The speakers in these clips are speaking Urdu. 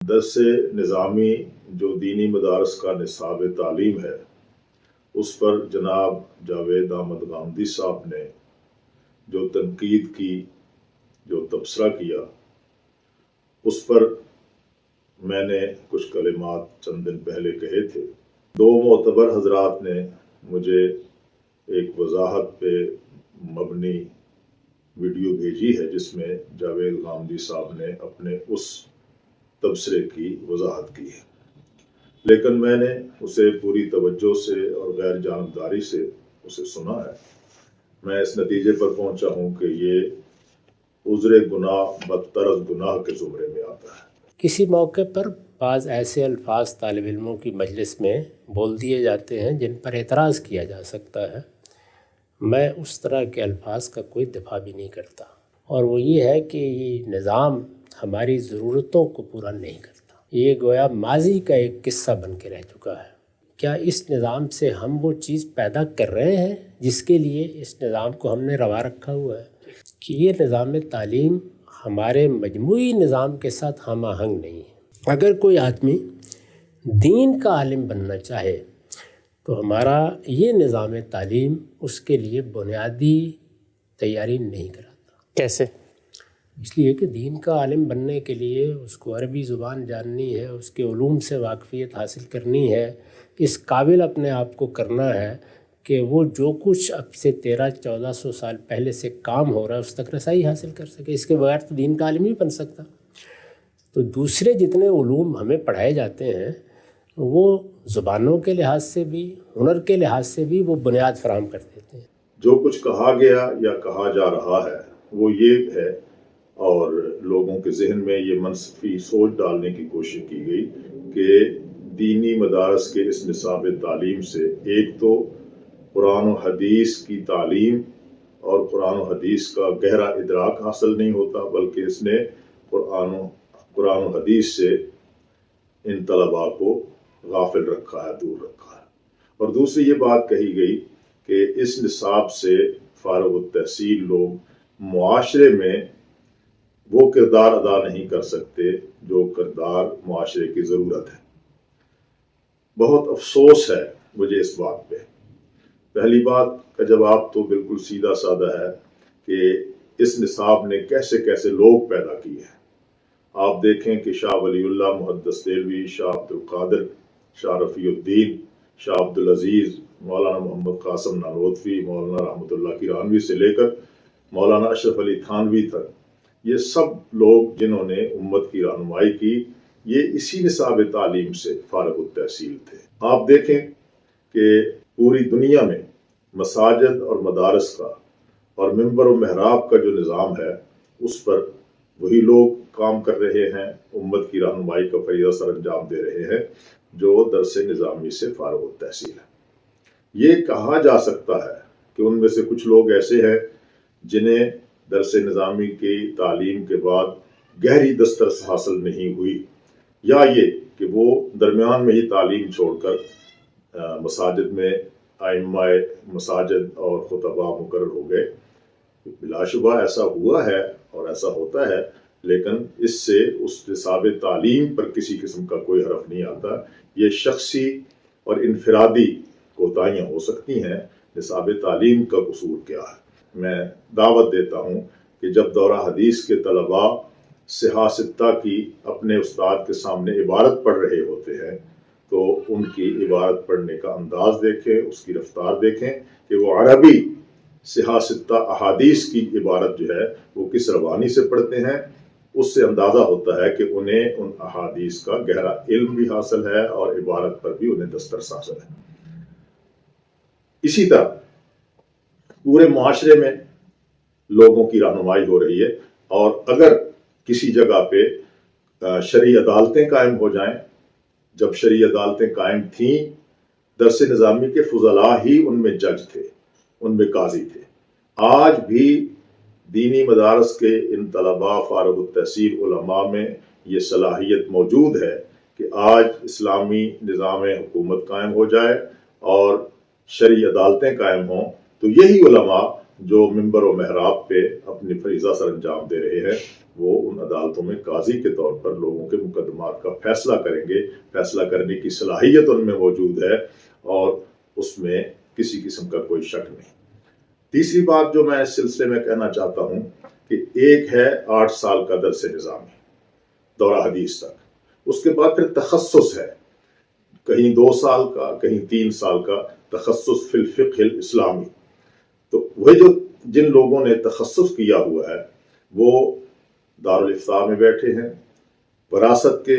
درس نظامی جو دینی مدارس کا نصاب تعلیم ہے اس پر جناب جاوید احمد غامدی صاحب نے جو تنقید کی، جو تبصرہ کیا، اس پر میں نے کچھ کلمات چند دن پہلے کہے تھے۔ دو معتبر حضرات نے مجھے ایک وضاحت پہ مبنی ویڈیو بھیجی ہے جس میں جاوید غامدی صاحب نے اپنے اس تبصرے کی وضاحت کی ہے، لیکن میں نے اسے پوری توجہ سے اور غیر جانبداری سے اسے سنا ہے۔ میں اس نتیجے پر پہنچا ہوں کہ یہ عذر گناہ بدتر از گناہ کے زمرے میں آتا ہے۔ کسی موقع پر بعض ایسے الفاظ طالب علموں کی مجلس میں بول دیے جاتے ہیں جن پر اعتراض کیا جا سکتا ہے۔ میں اس طرح کے الفاظ کا کوئی دفاع بھی نہیں کرتا، اور وہ یہ ہے کہ یہ نظام ہماری ضرورتوں کو پورا نہیں کرتا۔ یہ گویا ماضی کا ایک قصہ بن کے رہ چکا ہے۔ کیا اس نظام سے ہم وہ چیز پیدا کر رہے ہیں جس کے لیے اس نظام کو ہم نے روا رکھا ہوا ہے؟ کہ یہ نظام تعلیم ہمارے مجموعی نظام کے ساتھ ہم آہنگ نہیں ہے۔ اگر کوئی آدمی دین کا عالم بننا چاہے تو ہمارا یہ نظام تعلیم اس کے لیے بنیادی تیاری نہیں کراتا۔ کیسے؟ اس لیے کہ دین کا عالم بننے کے لیے اس کو عربی زبان جاننی ہے، اس کے علوم سے واقفیت حاصل کرنی ہے، اس قابل اپنے آپ کو کرنا ہے کہ وہ جو کچھ اب سے 1300-1400 سال پہلے سے کام ہو رہا ہے اس تک رسائی حاصل کر سکے۔ اس کے بغیر تو دین کا عالم نہیں بن سکتا۔ تو دوسرے جتنے علوم ہمیں پڑھائے جاتے ہیں وہ زبانوں کے لحاظ سے بھی، ہنر کے لحاظ سے بھی وہ بنیاد فراہم کر دیتے ہیں۔ جو کچھ کہا گیا یا کہا جا رہا ہے وہ یہ ہے، اور لوگوں کے ذہن میں یہ منفی سوچ ڈالنے کی کوشش کی گئی کہ دینی مدارس کے اس نصاب تعلیم سے ایک تو قرآن و حدیث کی تعلیم اور قرآن و حدیث کا گہرا ادراک حاصل نہیں ہوتا، بلکہ اس نے قرآن و حدیث سے ان طلباء کو غافل رکھا ہے، دور رکھا ہے۔ اور دوسری یہ بات کہی گئی کہ اس نصاب سے فارغ التحصیل لوگ معاشرے میں وہ کردار ادا نہیں کر سکتے جو کردار معاشرے کی ضرورت ہے۔ بہت افسوس ہے مجھے اس بات پہ۔ پہلی بات کا جواب تو بالکل سیدھا سادہ ہے کہ اس نصاب نے کیسے کیسے لوگ پیدا کیے ہیں۔ آپ دیکھیں کہ شاہ ولی اللہ محدث دہلوی، شاہ عبد القادر، شاہ رفیع الدین، شاہ عبد العزیز، مولانا محمد قاسم نانوتوی، مولانا رحمۃ اللہ کیرانوی سے لے کر مولانا اشرف علی تھانوی تک، یہ سب لوگ جنہوں نے امت کی رہنمائی کی، یہ اسی نصاب تعلیم سے فارغ التحصیل تھے۔ آپ دیکھیں کہ پوری دنیا میں مساجد اور مدارس کا اور منبر و محراب کا جو نظام ہے اس پر وہی لوگ کام کر رہے ہیں، امت کی رہنمائی کا فریضہ سر انجام دے رہے ہیں جو درس نظامی سے فارغ التحصیل ہے۔ یہ کہا جا سکتا ہے کہ ان میں سے کچھ لوگ ایسے ہیں جنہیں درس نظامی کی تعلیم کے بعد گہری دسترس حاصل نہیں ہوئی، یا یہ کہ وہ درمیان میں ہی تعلیم چھوڑ کر مساجد میں ائمہ مساجد اور خطباء مقرر ہو گئے۔ بلا شبہ ایسا ہوا ہے اور ایسا ہوتا ہے، لیکن اس سے اس نصاب تعلیم پر کسی قسم کا کوئی حرف نہیں آتا۔ یہ شخصی اور انفرادی کوتاہیاں ہو سکتی ہیں، نصاب تعلیم کا قصور کیا ہے؟ میں دعوت دیتا ہوں کہ جب دورہ حدیث کے طلباء صحاح ستہ کی اپنے استاد کے سامنے عبارت پڑھ رہے ہوتے ہیں تو ان کی عبارت پڑھنے کا انداز دیکھیں، اس کی رفتار دیکھیں کہ وہ عربی صحاح ستہ احادیث کی عبارت جو ہے وہ کس روانی سے پڑھتے ہیں۔ اس سے اندازہ ہوتا ہے کہ انہیں ان احادیث کا گہرا علم بھی حاصل ہے اور عبارت پر بھی انہیں دسترس حاصل ہے۔ اسی طرح پورے معاشرے میں لوگوں کی رہنمائی ہو رہی ہے، اور اگر کسی جگہ پہ شرعی عدالتیں قائم ہو جائیں، جب شرعی عدالتیں قائم تھیں درس نظامی کے فضلاء ہی ان میں جج تھے، ان میں قاضی تھے۔ آج بھی دینی مدارس کے ان طلباء فارغ التحصیل علماء میں یہ صلاحیت موجود ہے کہ آج اسلامی نظام حکومت قائم ہو جائے اور شرعی عدالتیں قائم ہوں تو یہی علماء جو منبر و محراب پہ اپنی فریضہ سر انجام دے رہے ہیں وہ ان عدالتوں میں قاضی کے طور پر لوگوں کے مقدمات کا فیصلہ کریں گے. فیصلہ کرنے کی صلاحیت ان میں موجود ہے اور اس میں کسی قسم کا کوئی شک نہیں. تیسری بات جو میں اس سلسلے میں کہنا چاہتا ہوں کہ ایک ہے 8 سال کا درس نظامی دورہ حدیث تک، اس کے بعد پھر تخصص ہے، کہیں 2 سال کا کہیں 3 سال کا تخصص فی الفقہ الاسلامی. تو وہ جو جن لوگوں نے تخصص کیا ہوا ہے وہ دارالافتاء میں بیٹھے ہیں، وراثت کے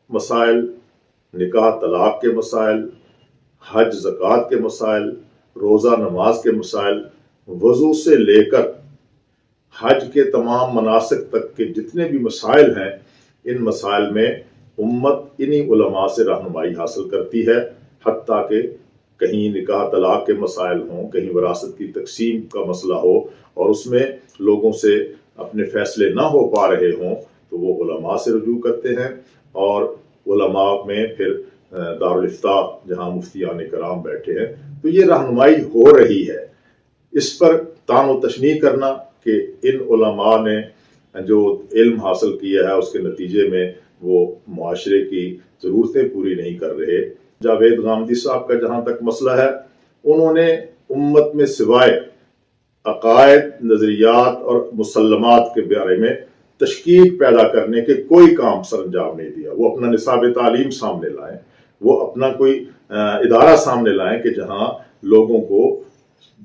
مسائل، نکاح طلاق کے مسائل، حج زکوٰۃ کے مسائل، روزہ نماز کے مسائل، وضو سے لے کر حج کے تمام مناسک تک کے جتنے بھی مسائل ہیں، ان مسائل میں امت انہی علماء سے رہنمائی حاصل کرتی ہے. حتیٰ کہ کہیں نکاح طلاق کے مسائل ہوں، کہیں وراثت کی تقسیم کا مسئلہ ہو اور اس میں لوگوں سے اپنے فیصلے نہ ہو پا رہے ہوں تو وہ علماء سے رجوع کرتے ہیں. اور علماء میں پھر دارالافتاء جہاں مفتیان کرام بیٹھے ہیں، تو یہ رہنمائی ہو رہی ہے. اس پر طعن و تشنیع کرنا کہ ان علماء نے جو علم حاصل کیا ہے اس کے نتیجے میں وہ معاشرے کی ضرورتیں پوری نہیں کر رہے. جاوید غامدی صاحب کا جہاں تک مسئلہ ہے، انہوں نے امت میں سوائے عقائد، نظریات اور مسلمات کے بارے میں تشکیک پیدا کرنے کے کوئی کام سر انجام نہیں دیا. وہ اپنا نصاب تعلیم سامنے لائیں، وہ اپنا کوئی ادارہ سامنے لائیں کہ جہاں لوگوں کو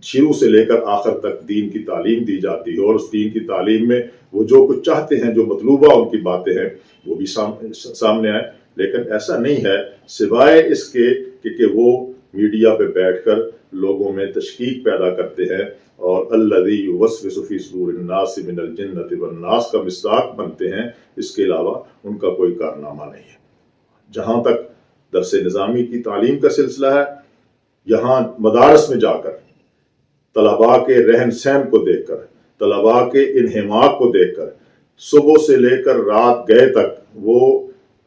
شروع سے لے کر آخر تک دین کی تعلیم دی جاتی ہے، اور اس دین کی تعلیم میں وہ جو کچھ چاہتے ہیں، جو مطلوبہ ان کی باتیں ہیں، وہ بھی سامنے آئیں. لیکن ایسا نہیں ہے، سوائے اس کے کہ وہ میڈیا پہ بیٹھ کر لوگوں میں تشکیک پیدا کرتے ہیں اور الذی یوسوس فی صدور الناس من الجنۃ والناس کا مصداق بنتے ہیں. اس کے علاوہ ان کا کوئی کارنامہ نہیں ہے. جہاں تک درس نظامی کی تعلیم کا سلسلہ ہے، یہاں مدارس میں جا کر طلباء کے رہن سہن کو دیکھ کر، طلباء کے انہماک کو دیکھ کر، صبح سے لے کر رات گئے تک وہ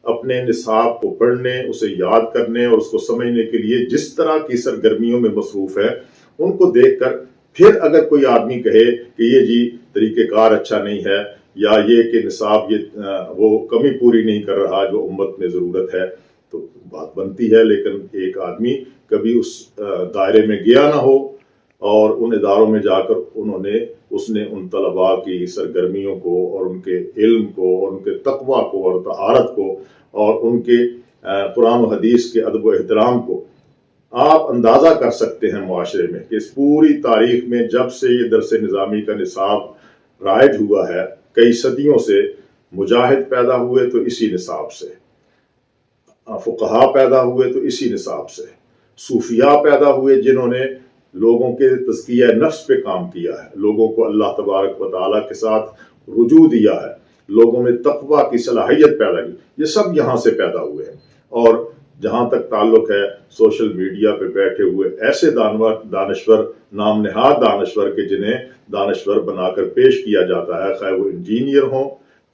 اپنے نصاب کو پڑھنے، اسے یاد کرنے اور اس کو سمجھنے کے لیے جس طرح کی سرگرمیوں میں مصروف ہے، ان کو دیکھ کر پھر اگر کوئی آدمی کہے کہ یہ جی طریقہ کار اچھا نہیں ہے، یا یہ کہ نصاب وہ کمی پوری نہیں کر رہا جو امت میں ضرورت ہے، تو بات بنتی ہے. لیکن ایک آدمی کبھی اس دائرے میں گیا نہ ہو اور ان اداروں میں جا کر اس نے ان طلباء کی سرگرمیوں کو اور ان کے علم کو اور ان کے تقویٰ کو اور طہارت کو اور ان کے قرآن و حدیث کے ادب و احترام کو آپ اندازہ کر سکتے ہیں معاشرے میں کہ اس پوری تاریخ میں جب سے یہ درس نظامی کا نصاب رائج ہوا ہے، کئی صدیوں سے مجاہد پیدا ہوئے تو اسی نصاب سے، فقہا پیدا ہوئے تو اسی نصاب سے، صوفیاء پیدا ہوئے جنہوں نے لوگوں کے تزکیہ نفس پہ کام کیا ہے، لوگوں کو اللہ تبارک و تعالیٰ کے ساتھ رجوع دیا ہے، لوگوں میں تقویٰ کی صلاحیت پیدا کی. یہ سب یہاں سے پیدا ہوئے ہیں. اور جہاں تک تعلق ہے سوشل میڈیا پہ بیٹھے ہوئے ایسے دانشور، نام نہاد دانشور کے جنہیں دانشور بنا کر پیش کیا جاتا ہے، خواہ وہ انجینئر ہوں،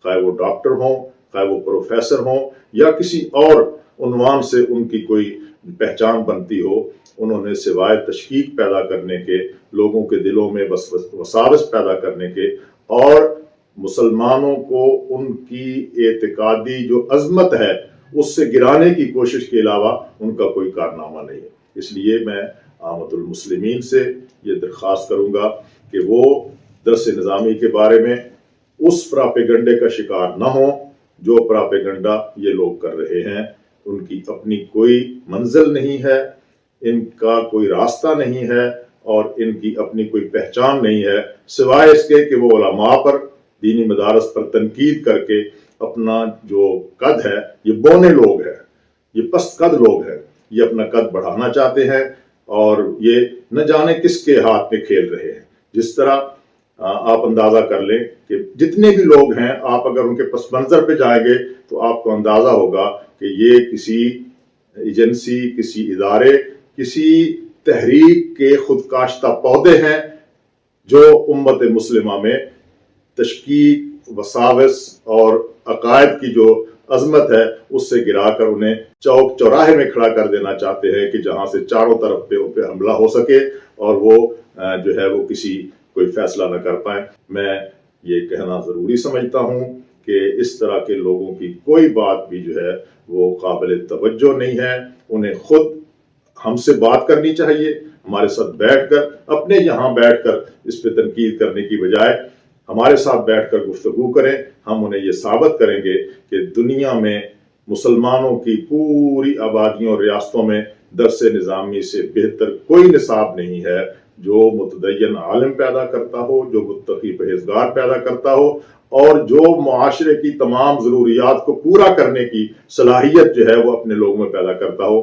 خواہ وہ ڈاکٹر ہوں، خواہ وہ پروفیسر ہوں، یا کسی اور عنوان سے ان کی کوئی پہچان بنتی ہو، انہوں نے سوائے تشکیک پیدا کرنے کے، لوگوں کے دلوں میں وساوس پیدا کرنے کے اور مسلمانوں کو ان کی اعتقادی جو عظمت ہے اس سے گرانے کی کوشش کے علاوہ ان کا کوئی کارنامہ نہیں ہے. اس لیے میں عامۃ المسلمین سے یہ درخواست کروں گا کہ وہ درس نظامی کے بارے میں اس پراپیگنڈے کا شکار نہ ہوں جو پراپیگنڈا یہ لوگ کر رہے ہیں. ان کی اپنی کوئی منزل نہیں ہے، ان کا کوئی راستہ نہیں ہے اور ان کی اپنی کوئی پہچان نہیں ہے، سوائے اس کے کہ وہ علماء پر، دینی مدارس پر تنقید کر کے اپنا جو قد ہے، یہ بونے لوگ ہیں، یہ پست قد لوگ ہیں، یہ اپنا قد بڑھانا چاہتے ہیں اور یہ نہ جانے کس کے ہاتھ میں کھیل رہے ہیں. جس طرح آپ اندازہ کر لیں کہ جتنے بھی لوگ ہیں، آپ اگر ان کے پس منظر پہ جائیں گے تو آپ کو اندازہ ہوگا کہ یہ کسی ایجنسی، کسی ادارے، کسی تحریک کے خودکاشتہ پودے ہیں جو امت مسلمہ میں تشکیک، وساوس اور عقائد کی جو عظمت ہے اس سے گرا کر انہیں چوک چوراہے میں کھڑا کر دینا چاہتے ہیں کہ جہاں سے چاروں طرف پہ ان پہ حملہ ہو سکے اور وہ جو ہے وہ کوئی فیصلہ نہ کر پائیں. میں یہ کہنا ضروری سمجھتا ہوں کہ اس طرح کے لوگوں کی کوئی بات بھی جو ہے وہ قابل توجہ نہیں ہے. انہیں خود ہم سے بات کرنی چاہیے، ہمارے ساتھ بیٹھ کر، اپنے یہاں بیٹھ کر اس پہ تنقید کرنے کی بجائے ہمارے ساتھ بیٹھ کر گفتگو کریں. ہم انہیں یہ ثابت کریں گے کہ دنیا میں مسلمانوں کی پوری آبادیوں اور ریاستوں میں درس نظامی سے بہتر کوئی نصاب نہیں ہے جو متدین عالم پیدا کرتا ہو، جو متقی پرہیزگار پیدا کرتا ہو، اور جو معاشرے کی تمام ضروریات کو پورا کرنے کی صلاحیت جو ہے وہ اپنے لوگوں میں پیدا کرتا ہو.